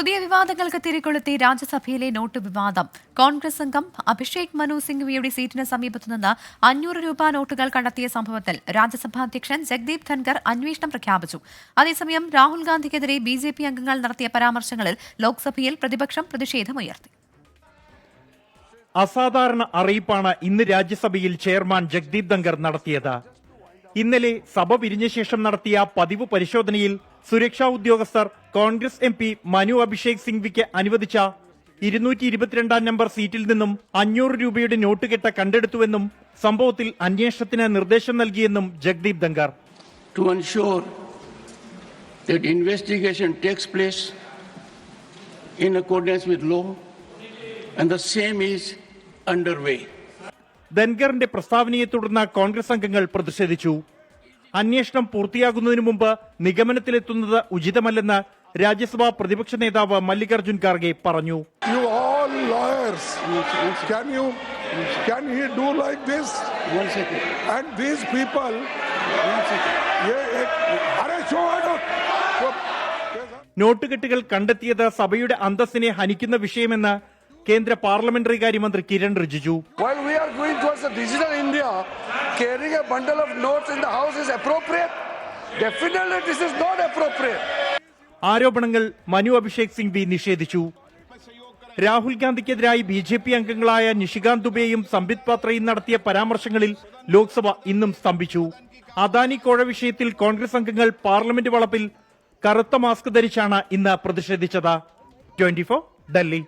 പുതിയ വിവാദങ്ങൾക്ക് തിരികൊളുത്തി രാജ്യസഭയിലെ നോട്ട് വിവാദം. കോൺഗ്രസ് അംഗം അഭിഷേക് മനു സിംഗ്വിയുടെ സീറ്റിന് സമീപത്തുനിന്ന് 500 രൂപ നോട്ടുകൾ കണ്ടെത്തിയ സംഭവത്തിൽ രാജ്യസഭാ അധ്യക്ഷൻ ജഗ്ദീപ് ധൻഖർ അന്വേഷണം പ്രഖ്യാപിച്ചു. അതേസമയം രാഹുൽ ഗാന്ധിക്കെതിരെ ബിജെപി അംഗങ്ങൾ നടത്തിയ പരാമർശങ്ങളിൽ ലോക്സഭയിൽ പ്രതിപക്ഷം പ്രതിഷേധമുയർത്തി. അസാധാരണ അറിയിപ്പാണ് ഇന്ന് രാജ്യസഭയിൽ ചെയർമാൻ ജഗ്ദീപ് ധൻഖർ നടത്തിയത്. ഇന്നലെ സഭ പിരിഞ്ഞ ശേഷം നടത്തിയ പതിവ് പരിശോധനയിൽ സുരക്ഷാ ഉദ്യോഗസ്ഥർ കോൺഗ്രസ് MP മനു അഭിഷേക് സിംഗ്വിക്ക് അനുവദിച്ച 222 നമ്പർ സീറ്റിൽ നിന്നും 500 രൂപയുടെ നോട്ട് കെട്ട് കണ്ടെടുത്തുവെന്നും സംഭവത്തിൽ അന്വേഷണത്തിന് നിർദ്ദേശം നൽകിയെന്നും Jagdeep Dhankhar. To ensure that investigation takes place in accordance with law and the same is underway. ധൻഖറിന്റെ പ്രസ്താവനയെ തുടർന്ന് കോൺഗ്രസ് അംഗങ്ങൾ പ്രതിഷേധിച്ചു. അന്വേഷണം പൂർത്തിയാകുന്നതിനു മുമ്പ് നിഗമനത്തിലെത്തുന്നത് ഉചിതമല്ലെന്ന് രാജ്യസഭാ പ്രതിപക്ഷ നേതാവ് മല്ലികാർജുൻ ഖാർഗെ പറഞ്ഞു. You all lawyers, can he do like this? One second. And these people, നോട്ടുകെട്ടുകൾ കണ്ടെത്തിയത് സഭയുടെ അന്തസ്സിനെ ഹനിക്കുന്ന വിഷയമെന്ന് കേന്ദ്ര പാർലമെന്ററി കാര്യമന്ത്രി Kiran Rijiju. While we are going towards a digital India, carrying a bundle of notes in the house is appropriate? Definitely this is not appropriate. ആരോപണങ്ങൾ മനു അഭിഷേക് സിംഗ്വി നിഷേധിച്ചു. Rahul ഗാന്ധിക്കെതിരായി BJP അംഗങ്ങളായ നിഷികാന്ത് ദുബെയും സംബിത് പാത്രയും നടത്തിയ പരാമർശങ്ങളിൽ ലോക്സഭ ഇന്നും സ്തംഭിച്ചു. അദാനി കോഴ വിഷയത്തിൽ കോൺഗ്രസ് അംഗങ്ങൾ പാർലമെന്റ് വളപ്പിൽ കറുത്ത മാസ്ക് ധരിച്ചാണ് ഇന്ന് പ്രതിഷേധിച്ചത്. 24 ഡൽഹി.